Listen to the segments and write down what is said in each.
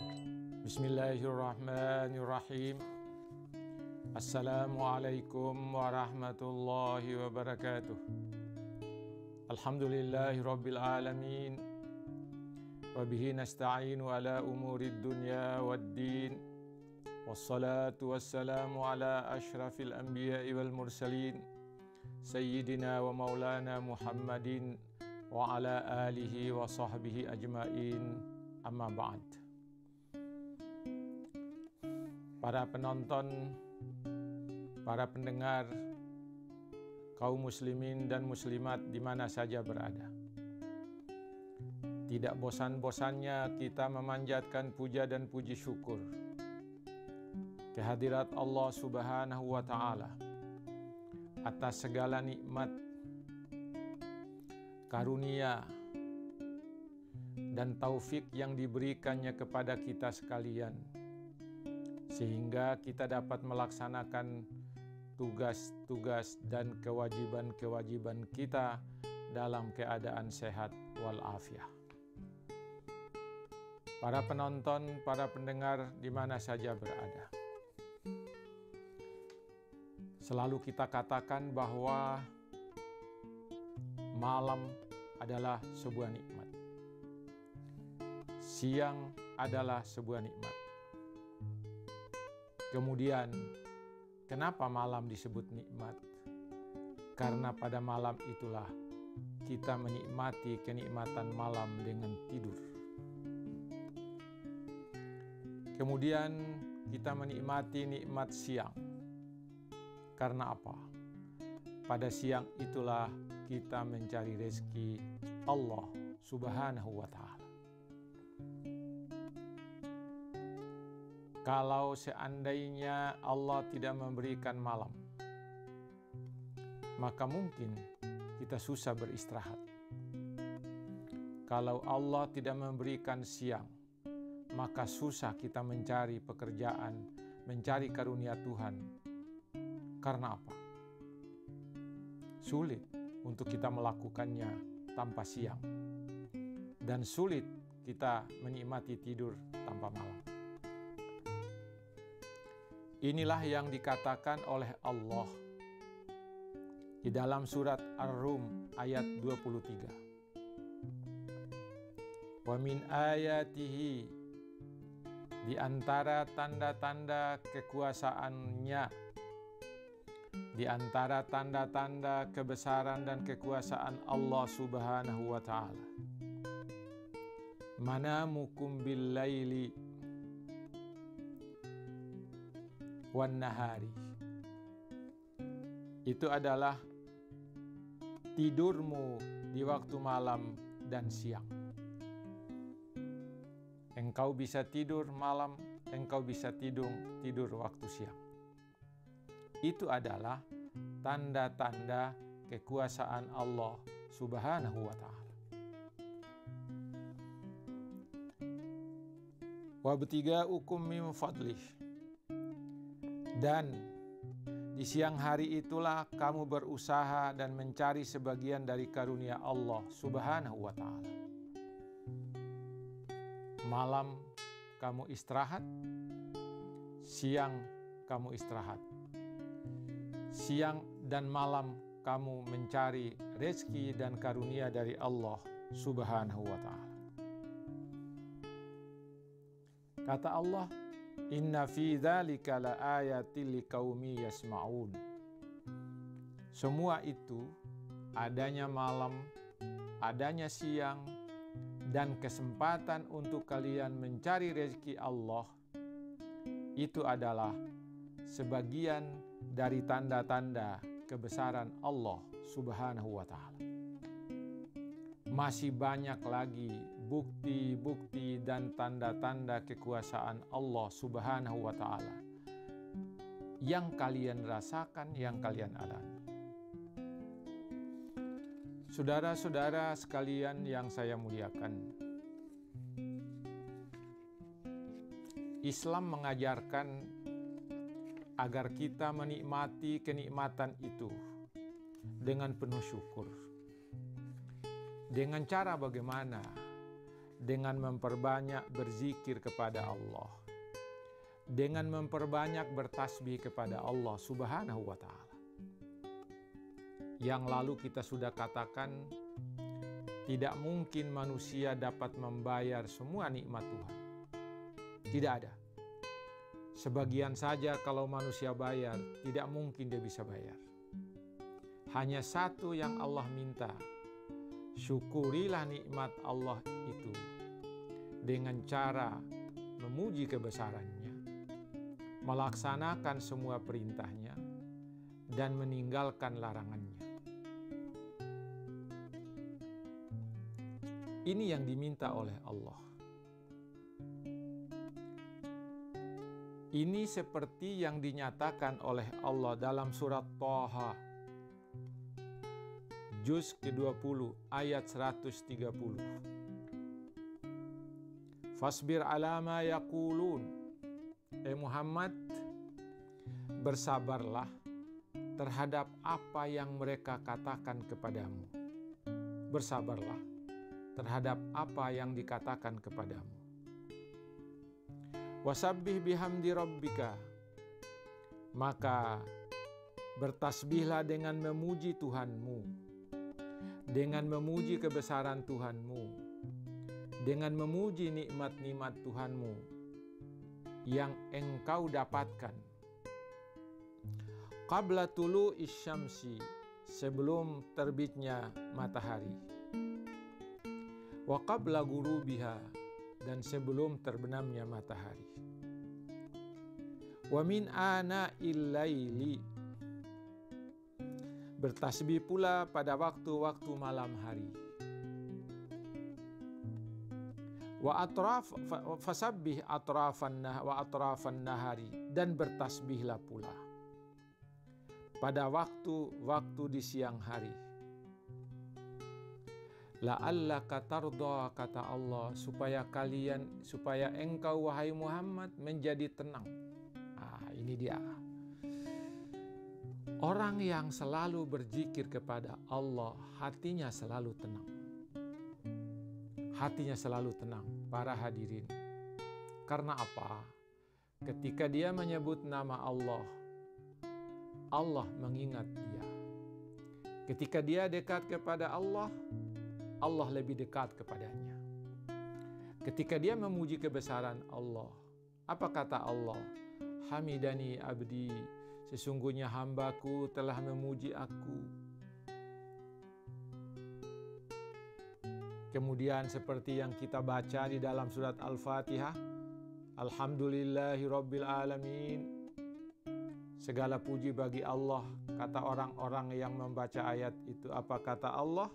Bismillahirrahmanirrahim. Assalamualaikum warahmatullahi wabarakatuh. Alhamdulillahirabbil alamin. Wa bihi nasta'inu ala umurid dunya waddin. Wassalatu wassalamu ala asyrafil anbiya'i wal mursalin. Sayyidina wa maulana Muhammadin wa ala alihi wa sahbihi ajmain. Amma ba'd. Para penonton, para pendengar, kaum muslimin dan muslimat di mana saja berada. Tidak bosan-bosannya kita memanjatkan puja dan puji syukur kehadirat Allah Subhanahu wa Ta'ala atas segala nikmat, karunia, dan taufik yang diberikannya kepada kita sekalian, sehingga kita dapat melaksanakan tugas-tugas dan kewajiban-kewajiban kita dalam keadaan sehat walafiat. Para penonton, para pendengar di mana saja berada, selalu kita katakan bahwa malam adalah sebuah nikmat, siang adalah sebuah nikmat. Kemudian, kenapa malam disebut nikmat? Karena pada malam itulah kita menikmati kenikmatan malam dengan tidur. Kemudian kita menikmati nikmat siang. Karena apa? Pada siang itulah kita mencari rezeki Allah Subhanahu wa Ta'ala. Kalau seandainya Allah tidak memberikan malam, maka mungkin kita susah beristirahat. Kalau Allah tidak memberikan siang, maka susah kita mencari pekerjaan, mencari karunia Tuhan. Karena apa? Sulit untuk kita melakukannya tanpa siang, dan sulit kita menikmati tidur tanpa malam. Inilah yang dikatakan oleh Allah di dalam surat Ar-Rum ayat 23. Wa min ayatihi, di antara tanda-tanda kekuasaannya, di antara tanda-tanda kebesaran dan kekuasaan Allah Subhanahu wa Ta'ala, manamukum bil laili wan nahari. Itu adalah tidurmu di waktu malam dan siang. Engkau bisa tidur malam, engkau bisa tidur waktu siang. Itu adalah tanda-tanda kekuasaan Allah Subhanahu wa Ta'ala. Wabtiga'ukum min fadlih. Dan di siang hari itulah kamu berusaha dan mencari sebagian dari karunia Allah Subhanahu wa Ta'ala. Malam kamu istirahat, siang kamu istirahat. Siang dan malam kamu mencari rezeki dan karunia dari Allah Subhanahu wa Ta'ala. Kata Allah, inna fi dzalika laayatil liqaumi yasma'un. Semua itu, adanya malam, adanya siang, dan kesempatan untuk kalian mencari rezeki Allah, itu adalah sebagian dari tanda-tanda kebesaran Allah Subhanahu wa Ta'ala. Masih banyak lagi bukti-bukti dan tanda-tanda kekuasaan Allah Subhanahu wa Ta'ala yang kalian rasakan, yang kalian alami. Saudara-saudara sekalian yang saya muliakan, Islam mengajarkan agar kita menikmati kenikmatan itu dengan penuh syukur. Dengan cara bagaimana? dengan memperbanyak berzikir kepada Allah, dengan memperbanyak bertasbih kepada Allah Subhanahu wa Ta'ala. Yang lalu kita sudah katakan, tidak mungkin manusia dapat membayar semua nikmat Tuhan. Tidak ada. Sebagian saja kalau manusia bayar, tidak mungkin dia bisa bayar. Hanya satu yang Allah minta, syukurilah nikmat Allah itu dengan cara memuji kebesarannya, melaksanakan semua perintahnya, dan meninggalkan larangannya. Ini yang diminta oleh Allah. Ini seperti yang dinyatakan oleh Allah dalam surat Thaha, juz ke-20 ayat 130. Fasbir ala ma yaqulun. Muhammad, bersabarlah terhadap apa yang mereka katakan kepadamu. Bersabarlah terhadap apa yang dikatakan kepadamu. Wasabbih bihamdi rabbika, maka bertasbihlah dengan memuji Tuhanmu, dengan memuji kebesaran Tuhanmu, dengan memuji nikmat-nikmat Tuhanmu yang engkau dapatkan. Qabla tulu'is syamsi, sebelum terbitnya matahari. Wa qabla ghurubiha, dan sebelum terbenamnya matahari. Wa min ana'il laili, bertasbih pula pada waktu-waktu malam hari. Fasabbih atrafan nahari, dan bertasbihlah pula pada waktu-waktu di siang hari. La'allaka tarda, kata Allah, supaya engkau wahai Muhammad menjadi tenang. Ini dia. Orang yang selalu berzikir kepada Allah, hatinya selalu tenang. Hatinya selalu tenang, para hadirin. Karena apa? Ketika dia menyebut nama Allah, Allah mengingat dia. Ketika dia dekat kepada Allah, Allah lebih dekat kepadanya. Ketika dia memuji kebesaran Allah, apa kata Allah? Hamidani abdi, sesungguhnya hambaku telah memuji aku. Kemudian seperti yang kita baca di dalam surat Al-Fatihah, Alhamdulillahi Rabbil Alamin, segala puji bagi Allah, kata orang-orang yang membaca ayat itu. Apa kata Allah?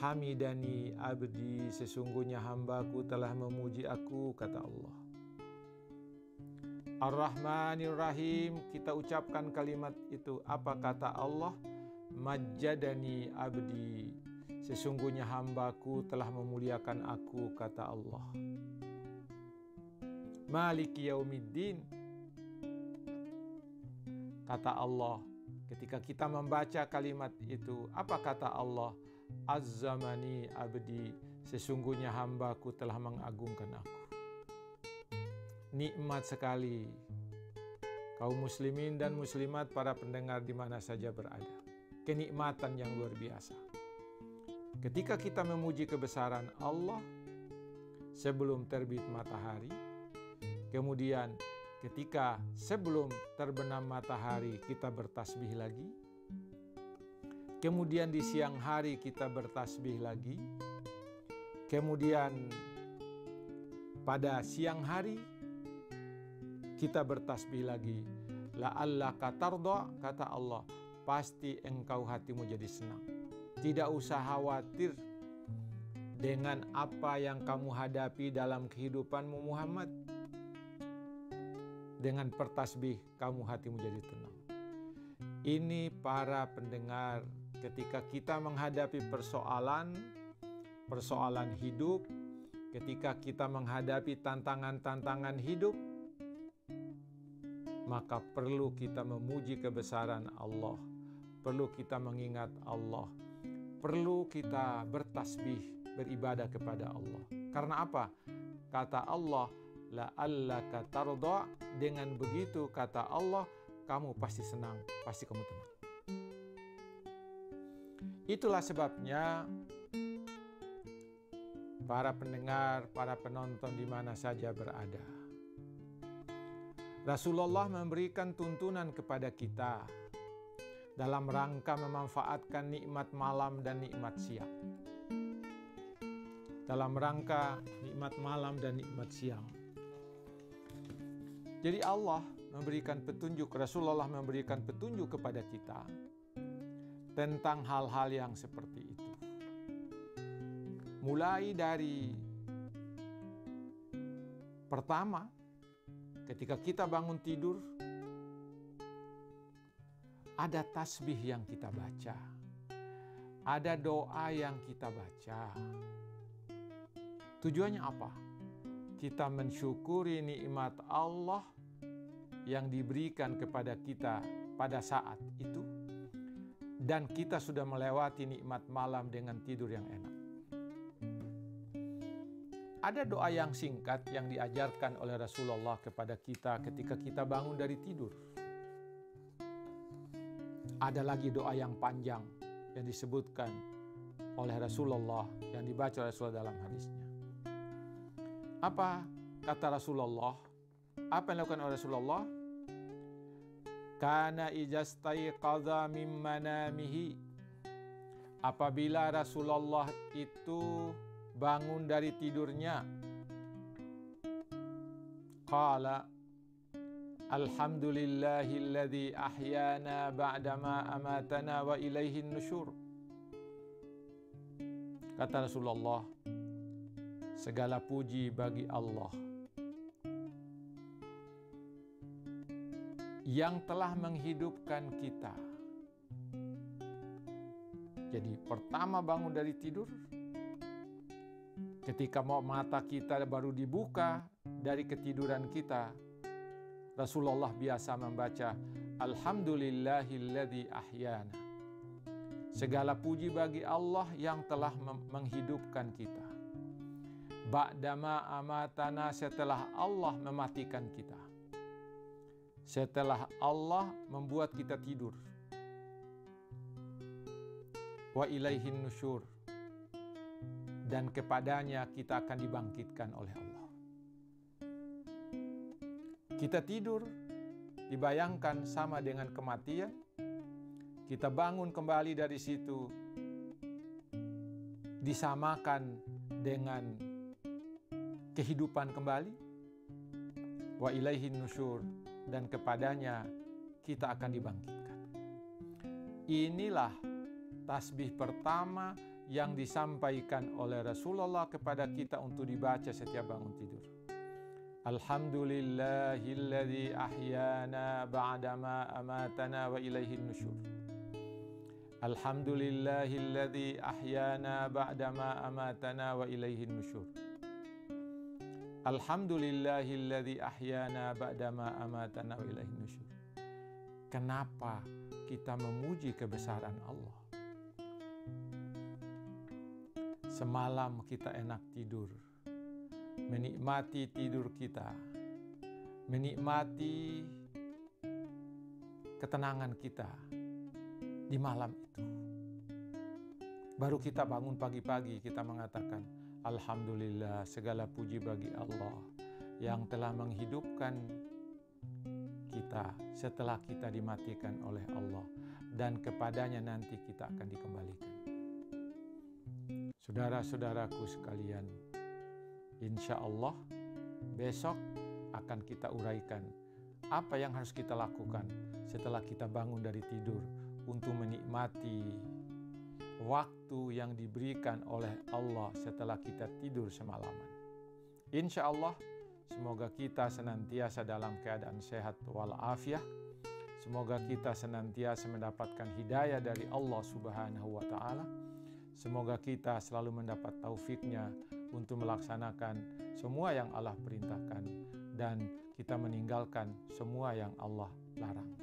Hamidani abdi, sesungguhnya hambaku telah memuji aku, kata Allah. Ar-Rahmanir Rahim, kita ucapkan kalimat itu. Apa kata Allah? Majjadani abdi, sesungguhnya hambaku telah memuliakan aku, kata Allah. Maliki yaumiddin, kata Allah. Ketika kita membaca kalimat itu, apa kata Allah? Azzamani abdi, sesungguhnya hambaku telah mengagungkan aku. Nikmat sekali kaum muslimin dan muslimat, para pendengar di mana saja berada. Kenikmatan yang luar biasa. Ketika kita memuji kebesaran Allah sebelum terbit matahari, kemudian ketika sebelum terbenam matahari kita bertasbih lagi, kemudian di siang hari kita bertasbih lagi, kemudian pada siang hari kita bertasbih lagi. La'allaka tarda, kata Allah, pasti engkau hatimu jadi senang. Tidak usah khawatir dengan apa yang kamu hadapi dalam kehidupanmu Muhammad. Dengan bertasbih kamu hatimu jadi tenang. Ini para pendengar, ketika kita menghadapi persoalan hidup, ketika kita menghadapi tantangan-tantangan hidup, maka perlu kita memuji kebesaran Allah, perlu kita mengingat Allah, perlu kita bertasbih beribadah kepada Allah. Karena apa? Kata Allah, la'allaka tarda, dengan begitu kata Allah, kamu pasti senang, pasti kamu tenang. Itulah sebabnya para pendengar, para penonton di mana saja berada, Rasulullah memberikan tuntunan kepada kita dalam rangka memanfaatkan nikmat malam dan nikmat siang. Dalam rangka nikmat malam dan nikmat siang. Jadi Allah memberikan petunjuk, Rasulullah memberikan petunjuk kepada kita tentang hal-hal yang seperti itu. Mulai dari pertama, ketika kita bangun tidur, ada tasbih yang kita baca, ada doa yang kita baca. Tujuannya apa? Kita mensyukuri nikmat Allah yang diberikan kepada kita pada saat itu, dan kita sudah melewati nikmat malam dengan tidur yang enak. Ada doa yang singkat yang diajarkan oleh Rasulullah kepada kita ketika kita bangun dari tidur. Ada lagi doa yang panjang yang disebutkan oleh Rasulullah, yang dibaca oleh Rasulullah dalam hadisnya. Apa kata Rasulullah? Apa yang dilakukan oleh Rasulullah? Kana ijastaiqadha min manamihi. Apabila Rasulullah itu bangun dari tidurnya, qala alhamdulillahilladzi ahyana ba'dama amatana wa ilaihin nusyur. Kata Rasulullah, segala puji bagi Allah yang telah menghidupkan kita. Jadi pertama bangun dari tidur, ketika mata kita baru dibuka dari ketiduran kita, Rasulullah biasa membaca alhamdulillahilladzi ahyana. Segala puji bagi Allah yang telah menghidupkan kita. Ba'dama amatana, setelah Allah mematikan kita. Setelah Allah membuat kita tidur. Wa ilaihin nusyur, dan kepadanya kita akan dibangkitkan oleh Allah. Kita tidur, dibayangkan sama dengan kematian. Kita bangun kembali dari situ, disamakan dengan kehidupan kembali. Wa ilaihin nusyur, dan kepadanya kita akan dibangkitkan. Inilah tasbih pertama yang disampaikan oleh Rasulullah kepada kita untuk dibaca setiap bangun tidur. Alhamdulillahilladzi ahyana ba'dama amatana wa ilaihin nusyur. Alhamdulillahilladzi ahyana ba'dama amatana wa ilaihin nusyur. Alhamdulillahilladzi ahyana ba'dama amatana wa ilaihin nusyur. Kenapa kita memuji kebesaran Allah? Semalam kita enak tidur, menikmati tidur kita, menikmati ketenangan kita di malam itu. Baru kita bangun pagi-pagi, kita mengatakan, alhamdulillah, segala puji bagi Allah yang telah menghidupkan kita setelah kita dimatikan oleh Allah, dan kepadanya nanti kita akan dikembalikan. Saudara-saudaraku sekalian, insya Allah besok akan kita uraikan apa yang harus kita lakukan setelah kita bangun dari tidur untuk menikmati waktu yang diberikan oleh Allah setelah kita tidur semalaman. Insya Allah, semoga kita senantiasa dalam keadaan sehat walafiat. Semoga kita senantiasa mendapatkan hidayah dari Allah Subhanahu wa Ta'ala. Semoga kita selalu mendapat taufiknya untuk melaksanakan semua yang Allah perintahkan, dan kita meninggalkan semua yang Allah larang.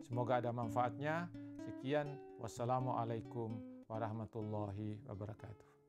Semoga ada manfaatnya. Sekian, wassalamualaikum warahmatullahi wabarakatuh.